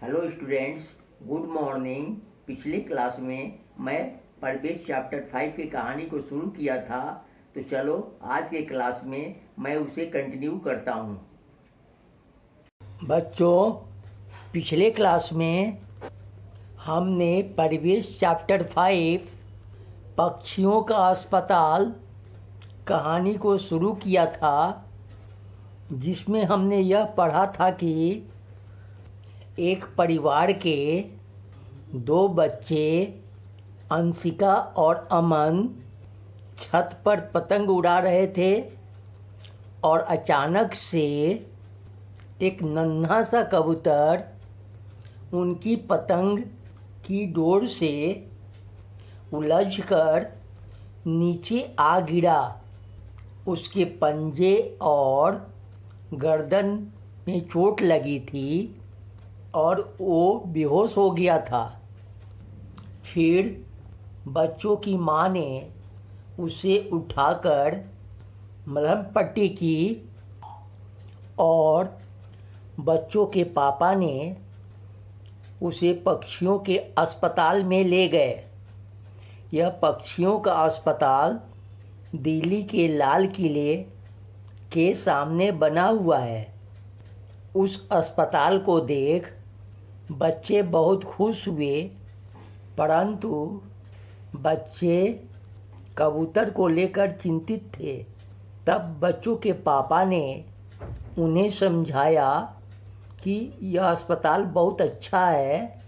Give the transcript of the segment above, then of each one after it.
Hello students, good morning. पिछली class में मैं परवेश चैप्टर 5 की कहानी को शुरू किया था, तो चलो आज के क्लास में मैं उसे कंटिन्यू करता हूँ। बच्चों, पिछले क्लास में हमने परवेश चैप्टर 5 पक्षियों का अस्पताल कहानी को शुरू किया था, जिसमें हमने यह पढ़ा था कि एक परिवार के दो बच्चे अंशिका और अमन छत पर पतंग उड़ा रहे थे और अचानक से एक नन्हा सा कबूतर उनकी पतंग की डोर से उलझकर नीचे आ गिरा। उसके पंजे और गर्दन में चोट लगी थी और वो बेहोश हो गया था। फिर बच्चों की माँ ने उसे उठाकर मलहम पट्टी की और बच्चों के पापा ने उसे पक्षियों के अस्पताल में ले गए। यह पक्षियों का अस्पताल दिल्ली के लाल किले के सामने बना हुआ है। उस अस्पताल को देख बच्चे बहुत खुश हुए, परंतु बच्चे कबूतर को लेकर चिंतित थे। तब बच्चों के पापा ने उन्हें समझाया कि यह अस्पताल बहुत अच्छा है,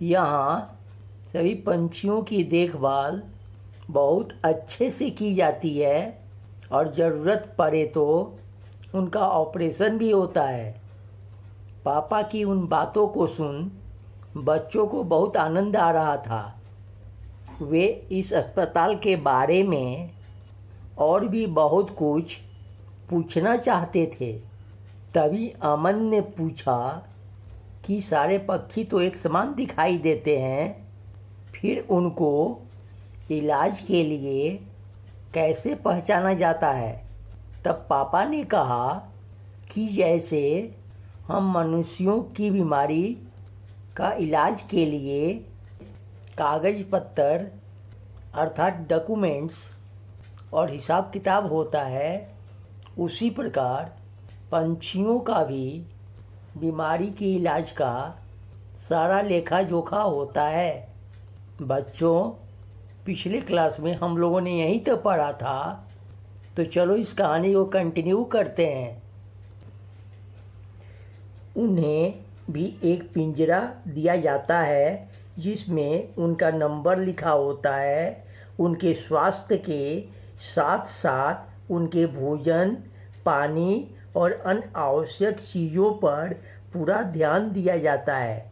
यहाँ सभी पंछियों की देखभाल बहुत अच्छे से की जाती है और ज़रूरत पड़े तो उनका ऑपरेशन भी होता है। पापा की उन बातों को सुन बच्चों को बहुत आनंद आ रहा था। वे इस अस्पताल के बारे में और भी बहुत कुछ पूछना चाहते थे। तभी अमन ने पूछा कि सारे पक्षी तो एक समान दिखाई देते हैं, फिर उनको इलाज के लिए कैसे पहचाना जाता है? तब पापा ने कहा कि जैसे हम मनुष्यों की बीमारी का इलाज के लिए कागज पत्तर अर्थात डॉक्यूमेंट्स और हिसाब किताब होता है, उसी प्रकार पंछियों का भी बीमारी के इलाज का सारा लेखा जोखा होता है। बच्चों, पिछले क्लास में हम लोगों ने यही तो पढ़ा था, तो चलो इस कहानी को कंटिन्यू करते हैं। उन्हें भी एक पिंजरा दिया जाता है जिसमें उनका नंबर लिखा होता है। उनके स्वास्थ्य के साथ साथ उनके भोजन, पानी और अन्य आवश्यक चीज़ों पर पूरा ध्यान दिया जाता है।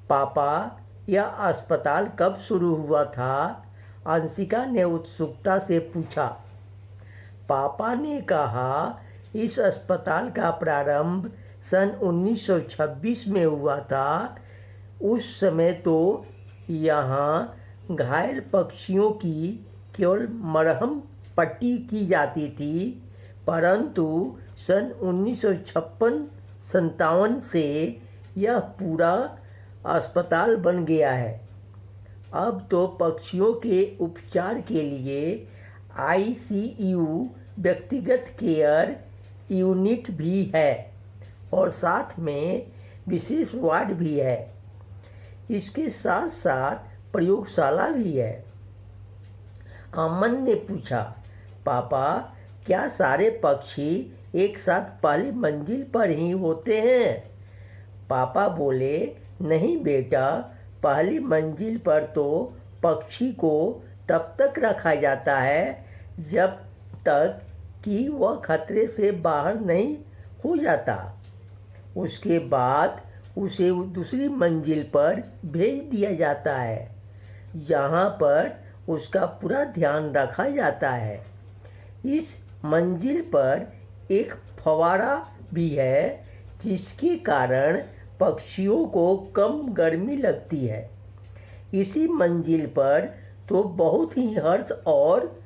पापा, यह अस्पताल कब शुरू हुआ था? अंशिका ने उत्सुकता से पूछा। पापा ने कहा, इस अस्पताल का प्रारंभ सन 1926 में हुआ था। उस समय तो यहाँ घायल पक्षियों की केवल मरहम पट्टी की जाती थी, परंतु सन 1956-57 से यह पूरा अस्पताल बन गया है। अब तो पक्षियों के उपचार के लिए ICU व्यक्तिगत केयर यूनिट भी है और साथ में विशेष वार्ड भी है। इसके साथ साथ प्रयोगशाला भी है। अमन ने पूछा, पापा, क्या सारे पक्षी एक साथ पहली मंजिल पर ही होते हैं? पापा बोले, नहीं बेटा, पहली मंजिल पर तो पक्षी को तब तक रखा जाता है जब तक कि वह खतरे से बाहर नहीं हो जाता। उसके बाद उसे दूसरी मंजिल पर भेज दिया जाता है, जहाँ पर उसका पूरा ध्यान रखा जाता है। इस मंजिल पर एक फव्वारा भी है, जिसके कारण पक्षियों को कम गर्मी लगती है। इसी मंजिल पर तो बहुत ही हर्ष और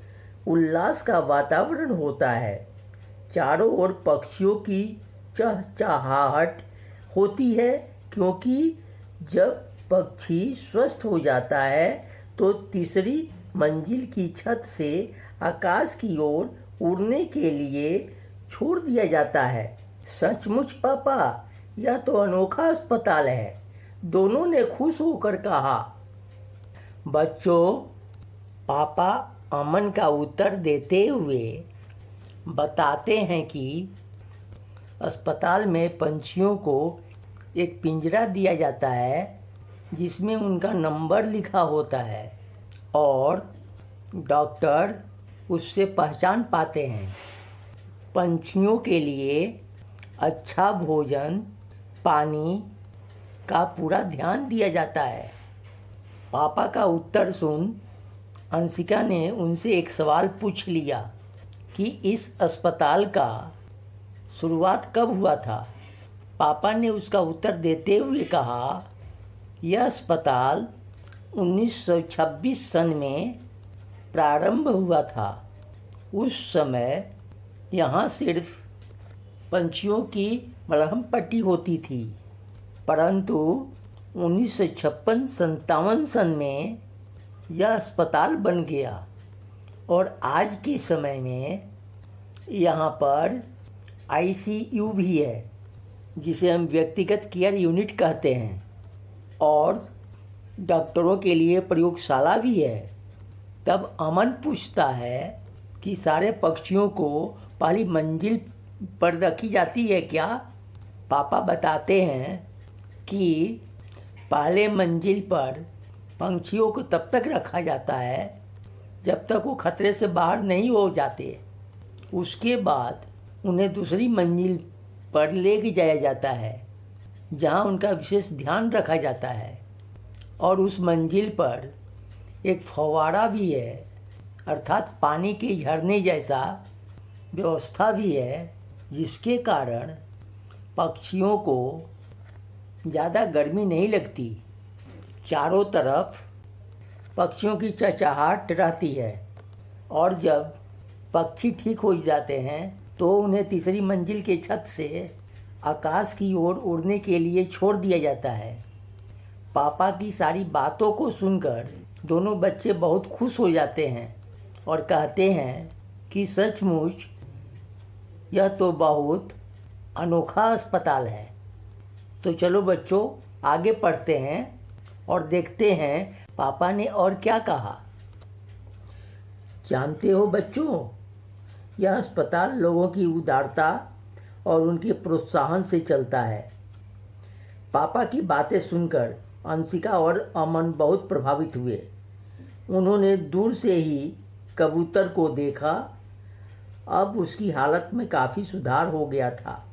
उल्लास का वातावरण होता है। चारों ओर पक्षियों की चहचहाहट होती है क्योंकि जब पक्षी स्वस्थ हो जाता है तो तीसरी मंजिल की छत से आकाश की ओर उड़ने के लिए छोड़ दिया जाता है। सचमुच पापा, यह तो अनोखा अस्पताल है, दोनों ने खुश होकर कहा। बच्चों, पापा अमन का उत्तर देते हुए बताते हैं कि अस्पताल में पंछियों को एक पिंजरा दिया जाता है जिसमें उनका नंबर लिखा होता है और डॉक्टर उससे पहचान पाते हैं। पंछियों के लिए अच्छा भोजन, पानी का पूरा ध्यान दिया जाता है। पापा का उत्तर सुन अंशिका ने उनसे एक सवाल पूछ लिया कि इस अस्पताल का शुरुआत कब हुआ था। पापा ने उसका उत्तर देते हुए कहा, यह अस्पताल 1926 सन में प्रारंभ हुआ था। उस समय यहाँ सिर्फ पंछियों की मलहम पट्टी होती थी, परंतु 1956-57 सन में यह अस्पताल बन गया और आज के समय में यहाँ पर ICU भी है, जिसे हम व्यक्तिगत केयर यूनिट कहते हैं, और डॉक्टरों के लिए प्रयोगशाला भी है। तब अमन पूछता है कि सारे पक्षियों को पहली मंजिल पर रखी जाती है क्या? पापा बताते हैं कि पहले मंजिल पर पंछियों को तब तक रखा जाता है जब तक वो खतरे से बाहर नहीं हो जाते। उसके बाद उन्हें दूसरी मंजिल पर ले जाया जाता है जहां उनका विशेष ध्यान रखा जाता है, और उस मंजिल पर एक फव्वारा भी है, अर्थात पानी के झरने जैसा व्यवस्था भी है, जिसके कारण पक्षियों को ज़्यादा गर्मी नहीं लगती। चारों तरफ पक्षियों की चहचहाट रहती है और जब पक्षी ठीक हो जाते हैं तो उन्हें तीसरी मंजिल के छत से आकाश की ओर उड़ने के लिए छोड़ दिया जाता है। पापा की सारी बातों को सुनकर दोनों बच्चे बहुत खुश हो जाते हैं और कहते हैं कि सचमुच यह तो बहुत अनोखा अस्पताल है। तो चलो बच्चों, आगे पढ़ते हैं और देखते हैं पापा ने और क्या कहा। जानते हो बच्चों, यह अस्पताल लोगों की उदारता और उनके प्रोत्साहन से चलता है। पापा की बातें सुनकर अंशिका और अमन बहुत प्रभावित हुए। उन्होंने दूर से ही कबूतर को देखा। अब उसकी हालत में काफ़ी सुधार हो गया था।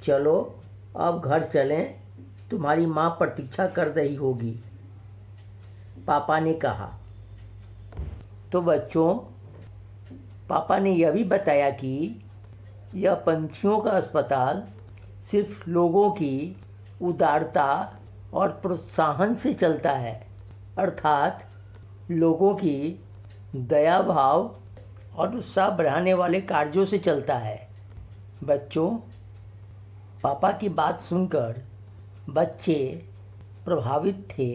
चलो अब घर चलें, तुम्हारी माँ प्रतीक्षा कर रही होगी, पापा ने कहा। तो बच्चों, पापा ने यह भी बताया कि यह पंछियों का अस्पताल सिर्फ लोगों की उदारता और प्रोत्साहन से चलता है, अर्थात लोगों की दया भाव और उत्साह बढ़ाने वाले कार्यों से चलता है। बच्चों, पापा की बात सुनकर बच्चे प्रभावित थे।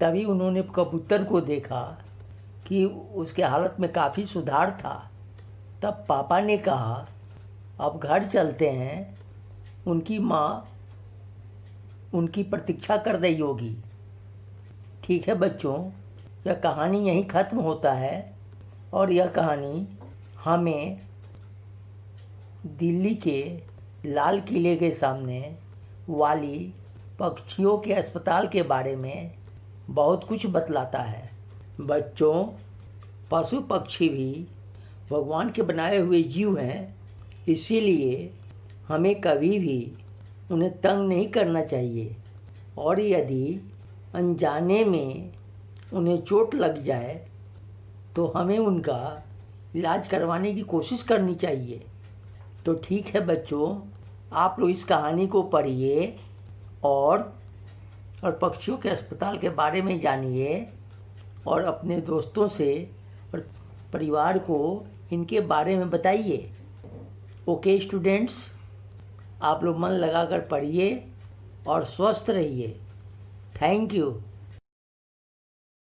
तभी उन्होंने कबूतर को देखा कि उसके हालत में काफ़ी सुधार था। तब पापा ने कहा, अब घर चलते हैं, उनकी माँ उनकी प्रतीक्षा कर रही होगी। ठीक है बच्चों, यह कहानी यहीं ख़त्म होता है और यह कहानी हमें दिल्ली के लाल किले के सामने वाली पक्षियों के अस्पताल के बारे में बहुत कुछ बतलाता है। बच्चों, पशु पक्षी भी भगवान के बनाए हुए जीव हैं, इसीलिए हमें कभी भी उन्हें तंग नहीं करना चाहिए, और यदि अनजाने में उन्हें चोट लग जाए तो हमें उनका इलाज करवाने की कोशिश करनी चाहिए। तो ठीक है बच्चों, आप लोग इस कहानी को पढ़िए और पक्षियों के अस्पताल के बारे में जानिए और अपने दोस्तों से और परिवार को इनके बारे में बताइए। ओके स्टूडेंट्स, आप लोग मन लगाकर पढ़िए और स्वस्थ रहिए। Thank you.